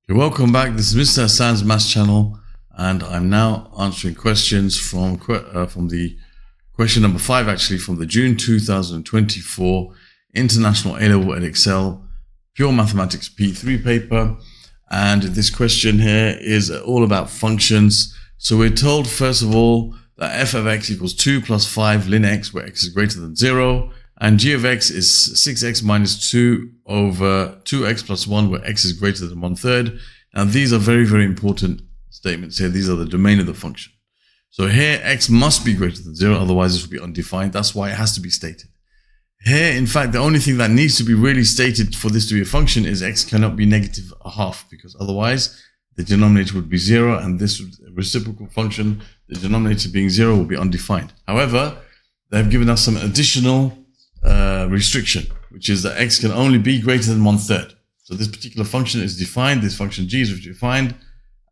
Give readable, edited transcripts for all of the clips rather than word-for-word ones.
Okay, welcome back. This is Mr. Hassan's Maths channel, and I'm now answering questions from the question number 5, actually, from the June 2024 International A-Level Edexcel Pure Mathematics P3 paper. And this question here is all about functions. So we're told, first of all, that f of x equals 2 plus 5 ln x, where x is greater than 0. And g of x is 6x minus 2 over 2x plus 1, where x is greater than 1/3. Now, these are very, very important statements here. These are the domain of the function. So here, x must be greater than 0, otherwise this will be undefined. That's why it has to be stated. Here, in fact, the only thing that needs to be really stated for this to be a function is x cannot be negative a half, because otherwise the denominator would be 0, and this reciprocal function, the denominator being 0, will be undefined. However, they've given us some additional restriction, which is that x can only be greater than 1/3. So this particular function is defined, this function g is defined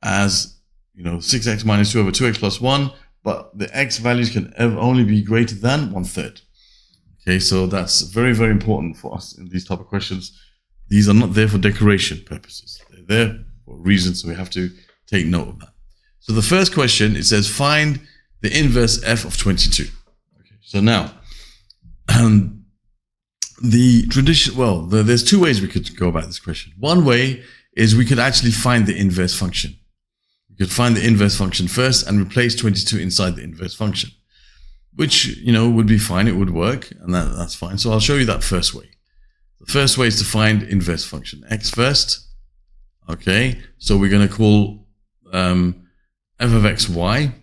as, 6x minus 2 over 2x plus 1, but the x values can only be greater than 1/3. Okay, so that's very, very important for us in these type of questions. These are not there for decoration purposes. They're there for a reason, so we have to take note of that. So the first question, it says find the inverse f of 22. Okay, so now, there's two ways we could go about this question. One way is we could actually find the inverse function. We could find the inverse function first and replace 22 inside the inverse function, which, would be fine. It would work, and that's fine. So I'll show you that first way. The first way is to find inverse function x first. Okay, so we're going to call f of x y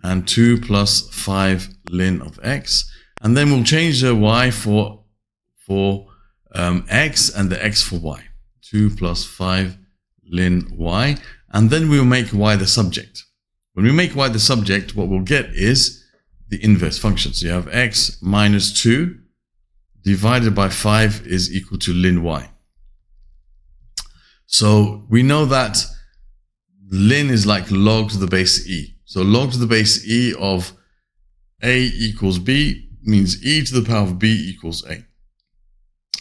and 2 plus 5 ln of x. And then we'll change the y for x and the x for y. 2 plus 5 ln y. And then we'll make y the subject. When we make y the subject, what we'll get is the inverse function. So you have x minus 2 divided by 5 is equal to ln y. So we know that ln is like log to the base e. So log to the base e of a equals b means e to the power of b equals a.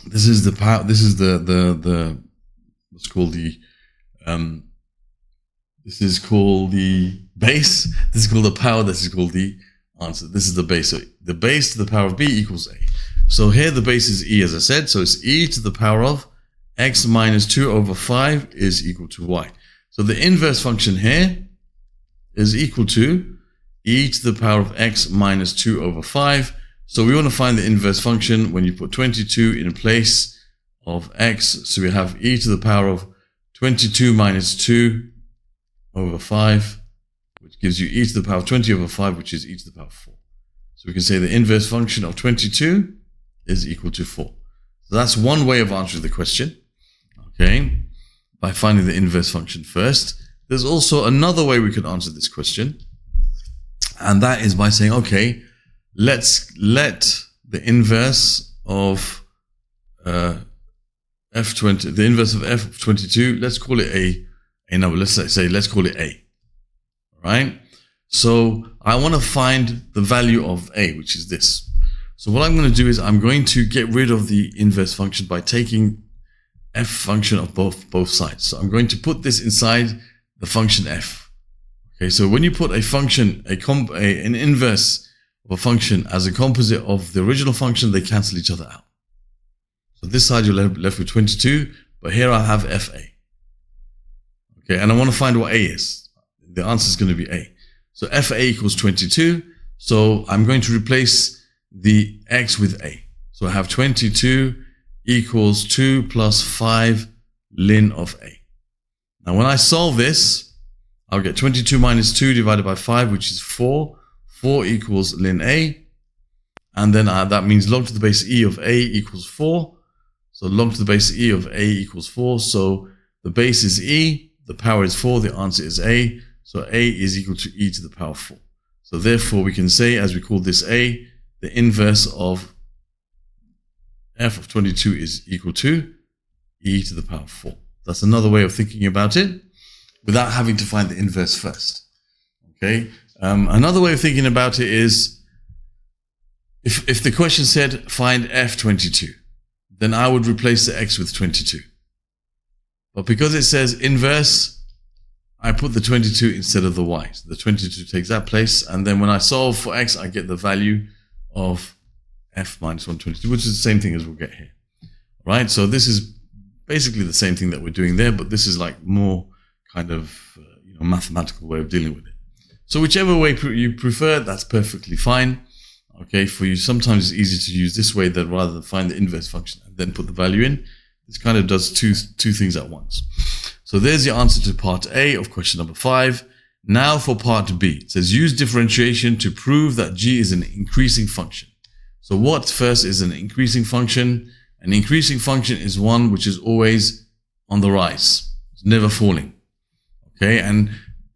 This is the power. This is what's called the this is called the base. This is called the power. This is called the answer. This is the base. So the base to the power of b equals a. So here the base is e, as I said. So it's e to the power of x minus 2 over 5 is equal to y. So the inverse function here is equal to e to the power of x minus 2 over 5. So we want to find the inverse function when you put 22 in place of x. So we have e to the power of 22 minus 2 over 5, which gives you e to the power of 20 over 5, which is e to the power of 4. So we can say the inverse function of 22 is equal to 4. So that's one way of answering the question, okay, by finding the inverse function first. There's also another way we could answer this question, and that is by saying, okay, let's let the inverse of f20, the inverse of f of 22, let's call it a number. Let's call it a. All right. So I want to find the value of a, which is this. So what I'm going to do is I'm going to get rid of the inverse function by taking f function of both sides. So I'm going to put this inside the function f. Okay. So when you put a function, an inverse of a function as a composite of the original function, they cancel each other out. So this side you're left with 22, but here I have fa. Okay, and I want to find what a is. The answer is going to be a. So fa equals 22. So I'm going to replace the x with a. So I have 22 equals 2 plus 5 ln of a. Now when I solve this, I'll get 22 minus 2 divided by 5, which is 4. 4 equals ln a, and then that means log to the base e of a equals 4. So log to the base e of a equals 4. So the base is e, the power is 4, the answer is a. So a is equal to e to the power 4. So therefore we can say, as we call this a, the inverse of f of 22 is equal to e to the power 4. That's another way of thinking about it without having to find the inverse first. Okay. Another way of thinking about it is, if the question said find f22, then I would replace the x with 22. But because it says inverse, I put the 22 instead of the y. So the 22 takes that place. And then when I solve for x, I get the value of f minus 122, which is the same thing as we'll get here. Right? So this is basically the same thing that we're doing there, but this is like more kind of mathematical way of dealing with it. So whichever way you prefer, that's perfectly fine. Okay, for you, sometimes it's easier to use this way than rather than find the inverse function and then put the value in. This kind of does two things at once. So there's your answer to part A of question number 5. Now for part B. It says use differentiation to prove that g is an increasing function. So what first is an increasing function? An increasing function is one which is always on the rise. It's never falling. Okay, and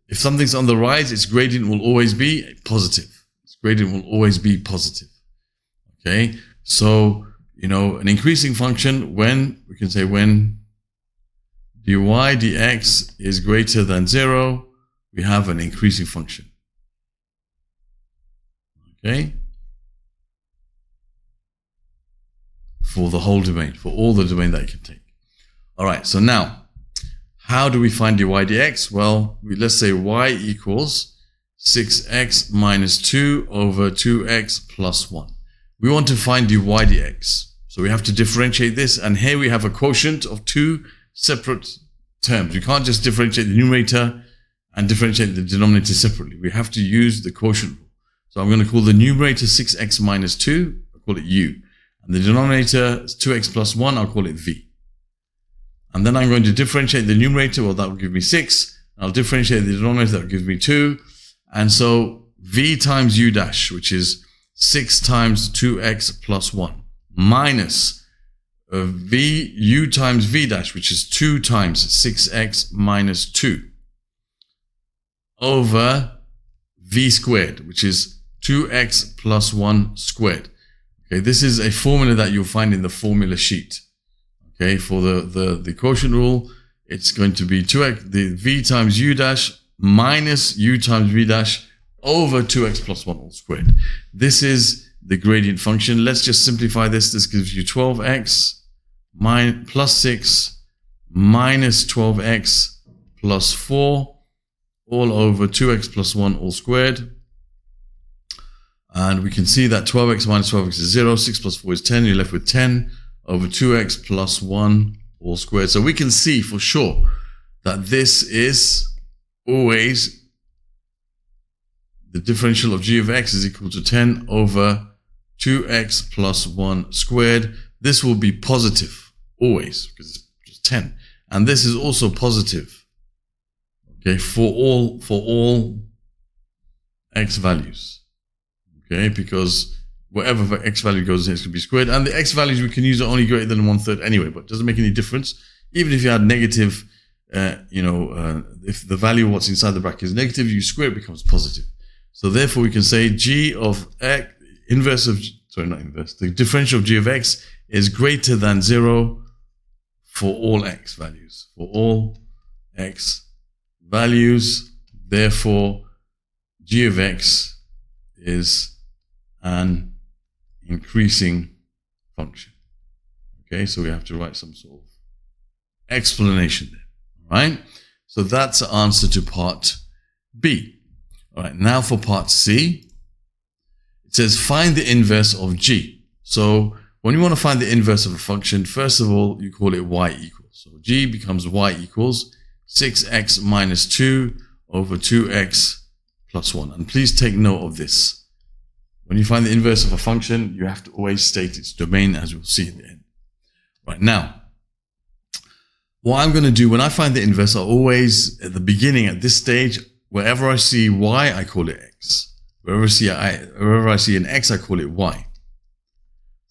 if something's on the rise, its gradient will always be positive. Its gradient will always be positive. Okay, so, an increasing function, when we can say when dy dx is greater than 0, we have an increasing function. Okay, for the whole domain, for all the domain that it can take. All right, so now, how do we find dy dx? Well, let's say y equals 6x minus 2 over 2x plus 1. We want to find dy dx. So we have to differentiate this. And here we have a quotient of 2 separate terms. You can't just differentiate the numerator and differentiate the denominator separately. We have to use the quotient rule. So I'm going to call the numerator 6x minus 2. I'll call it u. And the denominator is 2x plus 1. I'll call it v. And then I'm going to differentiate the numerator. Well, that will give me 6. I'll differentiate the denominator. That will give me 2. And so v times u dash, which is 6 times 2x plus 1, minus u times v dash, which is 2 times 6x minus 2, over v squared, which is 2x plus 1 squared. Okay, this is a formula that you'll find in the formula sheet. Okay, for the quotient rule, it's going to be 2x, the v times u dash minus u times v dash over 2x plus 1 all squared. This is the gradient function. Let's just simplify this. This gives you 12x plus 6 minus 12x plus 4 all over 2x plus 1 all squared. And we can see that 12x minus 12x is 0. 6 plus 4 is 10. You're left with 10 over 2x plus 1 all squared. So we can see for sure that this is always the differential of g of x is equal to 10 over 2x plus 1 squared. This will be positive always because it's just 10. And this is also positive, okay, for all x values, okay, because whatever x value goes in, it's going to be squared. And the x values we can use are only greater than 1/3 anyway, but it doesn't make any difference. Even if you had negative, if the value of what's inside the bracket is negative, you square it, becomes positive. So therefore we can say g of x, the differential of g of x is greater than 0 for all x values. For all x values, therefore g of x is an increasing function. Okay, so we have to write some sort of explanation there. All right, so that's the answer to part B. All right, now for part C, it says find the inverse of g. So when you want to find the inverse of a function, first of all, you call it y equals. So g becomes y equals 6x minus 2 over 2x plus 1. And please take note of this. When you find the inverse of a function, you have to always state its domain, as we'll see at the end. Right, now, what I'm going to do when I find the inverse, I always, at the beginning, at this stage, wherever I see y, I call it x. Wherever I see an x, I call it y.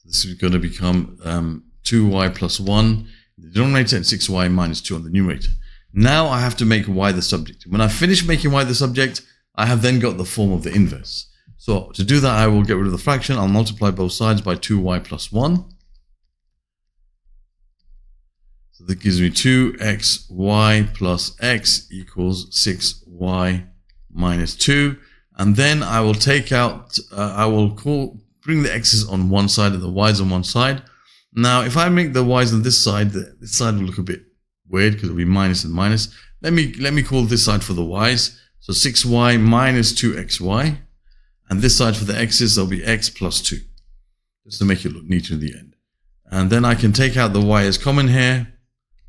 This is going to become 2y plus 1 in the denominator and 6y minus 2 on the numerator. Now I have to make y the subject. When I finish making y the subject, I have then got the form of the inverse. So to do that, I will get rid of the fraction. I'll multiply both sides by 2y plus 1. So that gives me 2xy plus x equals 6y minus 2. And then I will take out, bring the x's on one side and the y's on one side. Now, if I make the y's on this side will look a bit weird because it'll be minus and minus. Let me call this side for the y's. So 6y minus 2xy. And this side for the x's, there'll be x plus 2. Just to make it look neater in the end. And then I can take out the y as common here.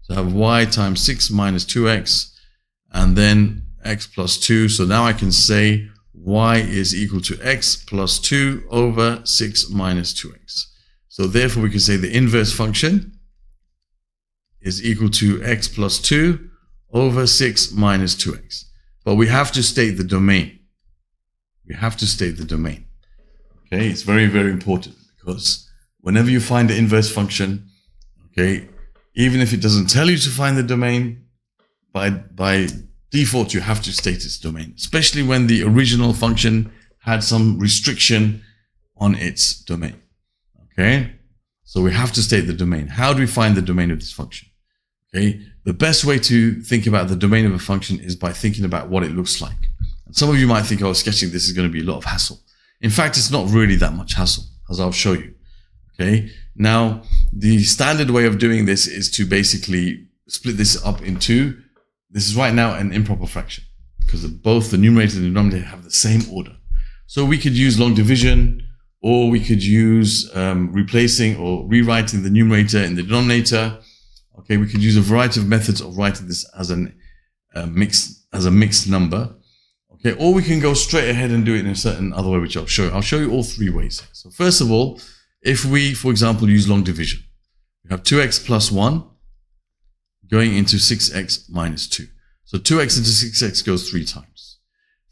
So I have y times 6 minus 2x. And then x plus 2. So now I can say y is equal to x plus 2 over 6 minus 2x. So therefore we can say the inverse function is equal to x plus 2 over 6 minus 2x. But we have to state the domain. We have to state the domain. Okay, it's very, very important because whenever you find the inverse function, okay, even if it doesn't tell you to find the domain, by default you have to state its domain, especially when the original function had some restriction on its domain. Okay, so we have to state the domain. How do we find the domain of this function? Okay, the best way to think about the domain of a function is by thinking about what it looks like. And some of you might think, oh, sketching this is going to be a lot of hassle. In fact, it's not really that much hassle, as I'll show you. Okay, now the standard way of doing this is to basically split this up into, this is right now an improper fraction because both the numerator and the denominator have the same order. So we could use long division, or we could use replacing or rewriting the numerator in the denominator. Okay, we could use a variety of methods of writing this as a mixed number. Okay, or we can go straight ahead and do it in a certain other way, which I'll show you. I'll show you all three ways. So first of all, if we, for example, use long division, we have 2x plus 1 going into 6x minus 2. So 2x into 6x goes 3 times.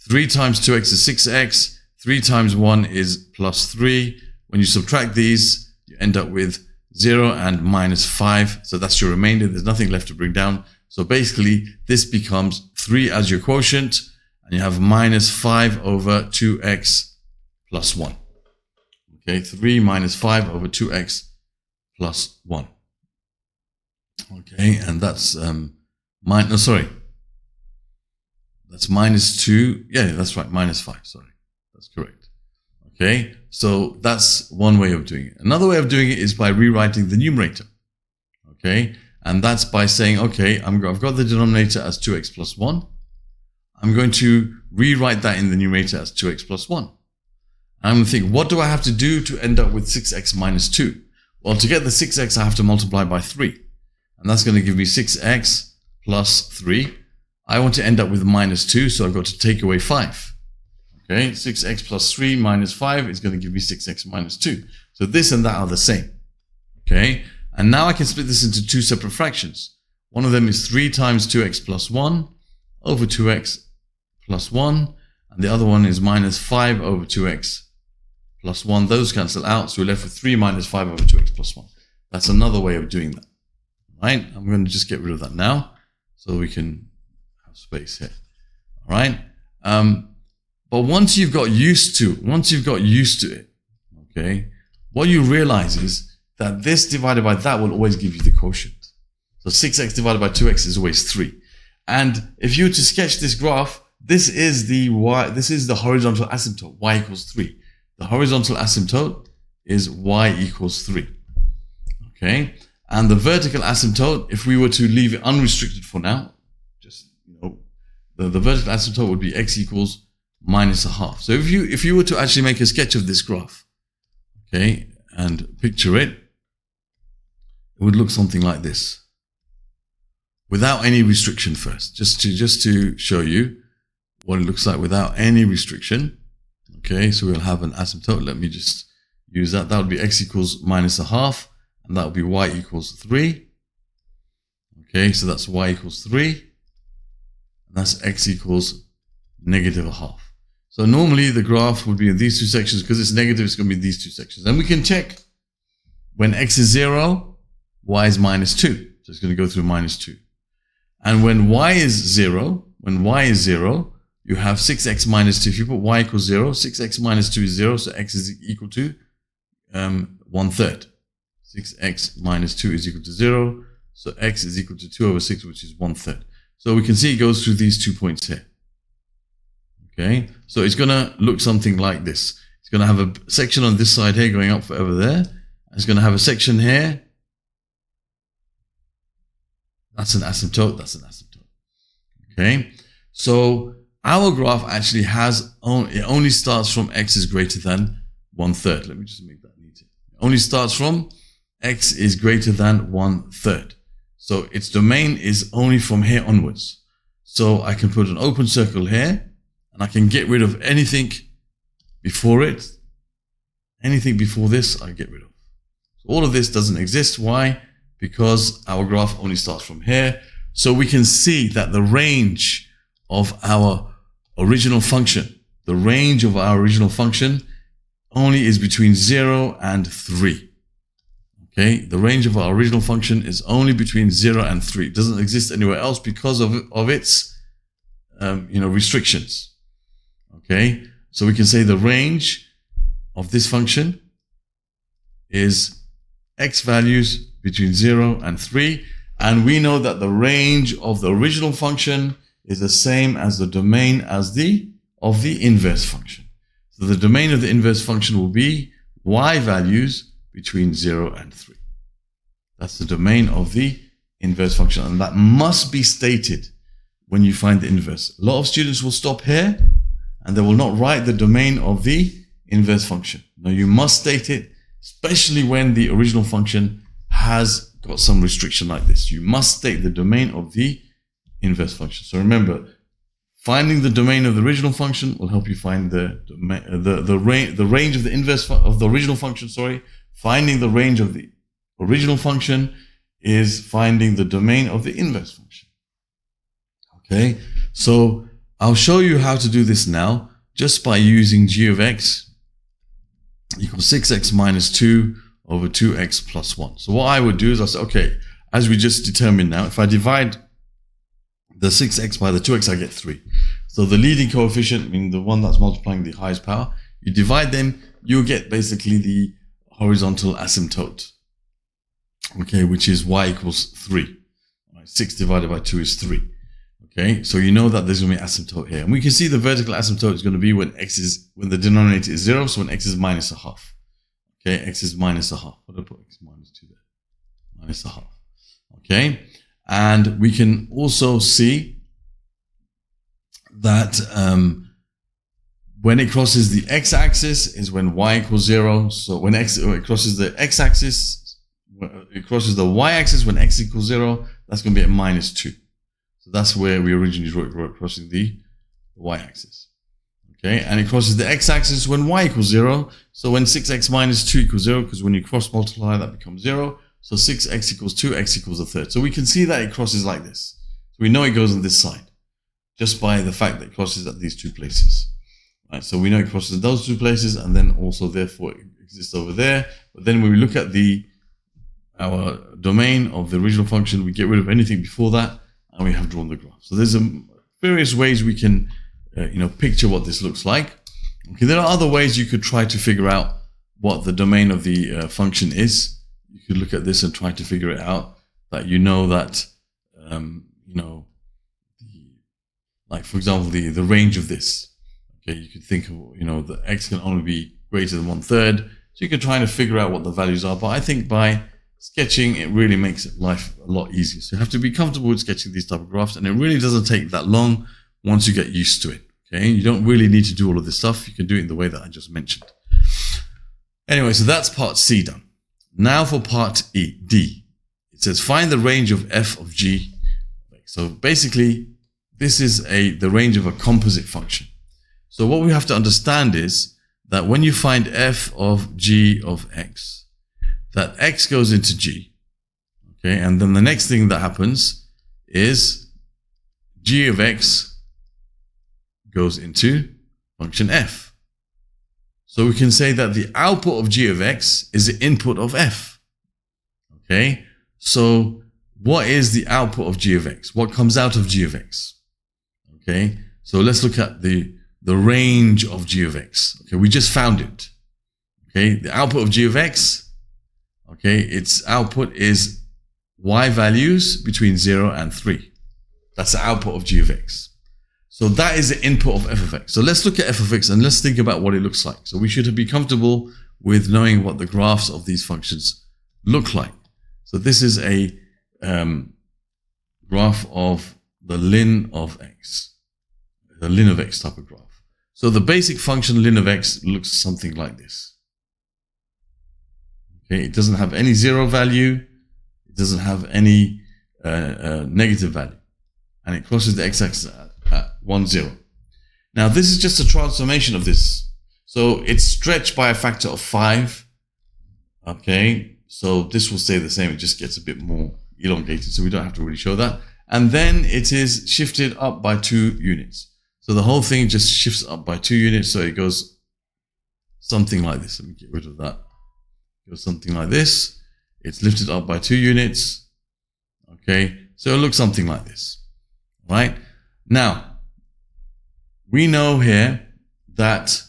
3 times 2x is 6x. 3 times 1 is plus 3. When you subtract these, you end up with 0 and minus 5. So that's your remainder. There's nothing left to bring down. So basically, this becomes 3 as your quotient, and you have minus 5 over 2x plus 1. Okay, 3 minus 5 over 2x plus 1. Okay, and that's that's minus 2. Yeah, that's right, minus 5. Sorry, that's correct. Okay, so that's one way of doing it. Another way of doing it is by rewriting the numerator. Okay, and that's by saying, okay, I've got the denominator as 2x plus 1. I'm going to rewrite that in the numerator as 2x plus 1. I'm going to think, what do I have to do to end up with 6x minus 2? Well, to get the 6x, I have to multiply by 3. And that's going to give me 6x plus 3. I want to end up with minus 2, so I've got to take away 5. Okay, 6x plus 3 minus 5 is going to give me 6x minus 2. So this and that are the same. Okay, and now I can split this into two separate fractions. One of them is 3 times 2x plus 1 over 2x plus 1. And the other one is minus 5 over 2x plus 1. Those cancel out, so we're left with 3 minus 5 over 2x plus 1. That's another way of doing that. Right? I'm going to just get rid of that now so we can have space here. All right? But once you've got used to it, okay, what you realize is that this divided by that will always give you the quotient. So 6x divided by 2x is always 3. And if you were to sketch this graph, this is the horizontal asymptote, y equals 3. The horizontal asymptote is y equals 3. Okay? And the vertical asymptote, if we were to leave it unrestricted for now, just, the vertical asymptote would be x equals minus a half. So if you were to actually make a sketch of this graph, okay, and picture it, it would look something like this. Without any restriction first, just to show you what it looks like without any restriction. Okay, so we'll have an asymptote. Let me just use that. That would be x equals minus a half, and that would be y equals 3. Okay, so that's y equals 3, and that's x equals negative a half. So normally the graph would be in these two sections. Because it's negative, it's going to be these two sections. And we can check when x is 0, y is minus 2. So it's going to go through minus 2. And when y is 0, you have 6x minus 2. If you put y equals 0, 6x minus 2 is 0, so x is equal to 1/3. 6x minus 2 is equal to 0, so x is equal to 2 over 6, which is 1/3. So we can see it goes through these 2 points here. Okay, so it's going to look something like this. It's going to have a section on this side here going up forever there. It's going to have a section here That's an asymptote. That's an asymptote. Okay. So our graph actually it only starts from x is greater than 1/3. Let me just make that neat. It only starts from x is greater than 1/3. So its domain is only from here onwards. So I can put an open circle here and I can get rid of anything before it. Anything before this, I get rid of. So all of this doesn't exist. Why? Because our graph only starts from here. So we can see that the range of our original function, only is between 0 and 3. Okay, the range of our original function is only between 0 and 3. It doesn't exist anywhere else because of its restrictions. Okay, so we can say the range of this function is x values between 0 and 3, and we know that the range of the original function is the same as the domain of the inverse function. So the domain of the inverse function will be y values between 0 and 3. That's the domain of the inverse function, and that must be stated when you find the inverse. A lot of students will stop here and they will not write the domain of the inverse function. Now you must state it, especially when the original function has got some restriction like this. You must state the domain of the inverse function. So remember, finding the domain of the original function will help you find the range of the inverse of the original function. Finding the range of the original function is finding the domain of the inverse function. Okay, so I'll show you how to do this now just by using g of x equals 6x minus 2 over 2x plus 1. So what I would do is I say, okay, as we just determined now, if I divide the 6x by the 2x, I get 3. So the leading coefficient, meaning the one that's multiplying the highest power, you divide them, you get basically the horizontal asymptote, okay, which is y equals 3. 6 divided by 2 is 3. Okay, so you know that there's going to be asymptote here. And we can see the vertical asymptote is going to be when the denominator is 0, so when x is minus a half. Okay, x is minus a half. What did I put x minus 2 there? Minus a half. Okay, and we can also see that when it crosses the x-axis is when y equals 0. So when it crosses the x-axis, it crosses the y-axis when x equals 0, that's going to be at minus 2. So that's where we originally wrote crossing the y-axis. Okay, and it crosses the x-axis when y equals 0. So when 6x minus 2 equals 0, because when you cross multiply, that becomes 0. So 6x equals 2, x equals a third. So we can see that it crosses like this. So we know it goes on this side just by the fact that it crosses at these two places. Right, so we know it crosses those two places, and then also therefore it exists over there. But then when we look at our domain of the original function, we get rid of anything before that, and we have drawn the graph. So there's various ways we can picture what this looks like. Okay, there are other ways you could try to figure out what the domain of the function is. You could look at this and try to figure it out, that that like for example the range of this. Okay, you could think of the x can only be greater than 1/3, so you could try to figure out what the values are. But I think by sketching, it really makes life a lot easier. So you have to be comfortable with sketching these type of graphs, and it really doesn't take that long once you get used to it. Okay, you don't really need to do all of this stuff. You can do it in the way that I just mentioned. Anyway, so that's part C done. Now for part D. It says find the range of f of g. So basically, this is the range of a composite function. So what we have to understand is that when you find f of g of x, that x goes into g. Okay, and then the next thing that happens is g of x goes into function f. So we can say that the output of g of x is the input of f. Okay, so what is the output of g of x? What comes out of g of x? Okay, so let's look at the range of g of x. Okay, we just found it. Okay, the output of g of x, okay, its output is y values between 0 and 3. That's the output of g of x. So that is the input of f of x. So let's look at f of x and let's think about what it looks like. So we should be comfortable with knowing what the graphs of these functions look like. So this is graph of the ln of x, the ln of x type of graph. So the basic function ln of x looks something like this. Okay, it doesn't have any zero value, it doesn't have any negative value, and it crosses the x-axis at 1, 0. Now this is just a transformation of this. So it's stretched by a factor of 5. Okay, so this will stay the same, it just gets a bit more elongated, so we don't have to really show that. And then it is shifted up by 2 units. So the whole thing just shifts up by 2 units, so it goes something like this. Let me get rid of that. It goes something like this. It's lifted up by 2 units. Okay, so it looks something like this. Right? Now, we know here that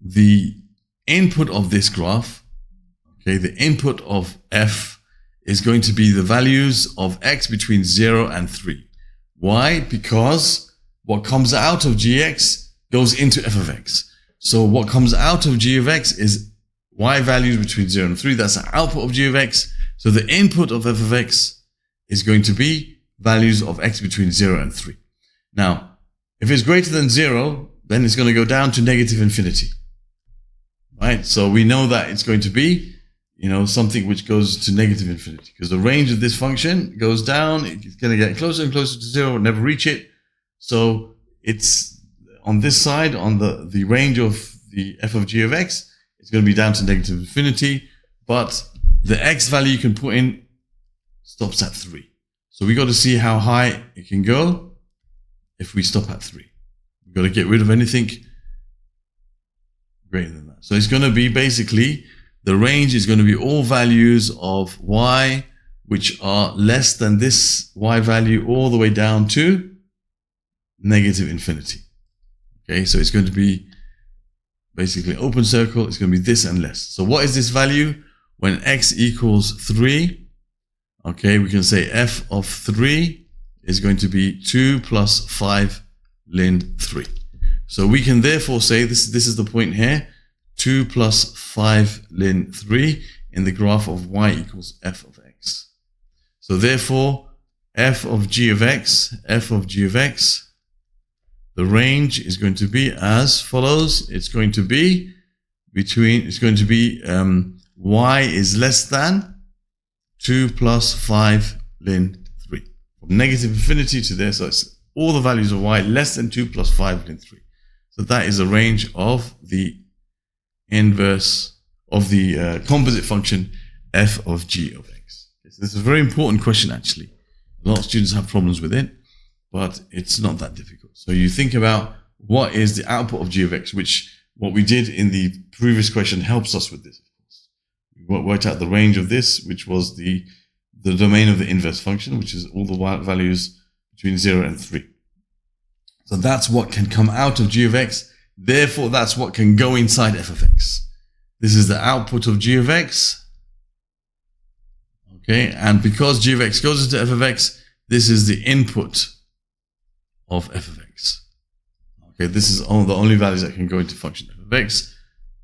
the input of this graph, okay, the input of f is going to be the values of x between 0 and 3. Why? Because what comes out of gx goes into f of x. So what comes out of g of x is y values between 0 and 3. That's the output of g of x. So the input of f of x is going to be values of x between 0 and 3. Now, if it's greater than 0, then it's going to go down to negative infinity. Right? So we know that it's going to be, something which goes to negative infinity, because the range of this function goes down. It's going to get closer and closer to 0, never reach it. So it's on this side, on the range of the f of g of x, it's going to be down to negative infinity, but the x value you can put in stops at 3. So we got to see how high it can go if we stop at 3. We've got to get rid of anything greater than that. So it's going to be basically, the range is going to be all values of y which are less than this y value all the way down to negative infinity. Okay, so it's going to be basically open circle. It's going to be this and less. So what is this value? When x equals 3, okay, we can say f of 3 is going to be 2 plus 5 ln 3. So we can therefore say this is the point here, 2 plus 5 ln 3 in the graph of y equals f of x. So therefore, f of g of x, the range is going to be as follows. It's going to be y is less than 2 plus 5 ln 3. From negative infinity to there, so it's all the values of y less than 2 plus 5 ln 3. So that is the range of the inverse of the composite function f of g of x. So this is a very important question actually. A lot of students have problems with it, but it's not that difficult. So you think about what is the output of g of x, which what we did in the previous question helps us with this, of course. We worked out the range of this, which was the domain of the inverse function, which is all the values between 0 and 3. So that's what can come out of g of x. Therefore, that's what can go inside f of x. This is the output of g of x. Okay, and because g of x goes into f of x, this is the input of f of x. Okay, this is all the only values that can go into function f of x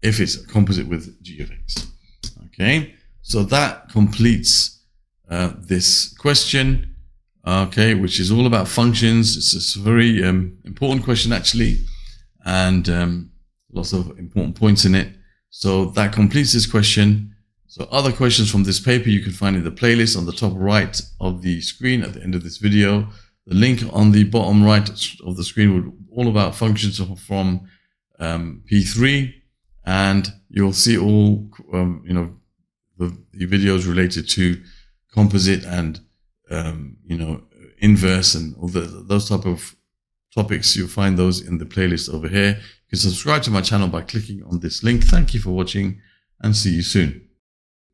if it's a composite with g of x. Okay, so that completes this question. Okay, which is all about functions. It's a very important question actually, and lots of important points in it. So that completes this question. So other questions from this paper you can find in the playlist on the top right of the screen at the end of this video. The link on the bottom right of the screen will all about functions from P3, and you'll see all the videos related to composite and inverse and all those type of topics. You'll find those in the playlist over here. You can subscribe to my channel by clicking on this link. Thank you for watching and see you soon.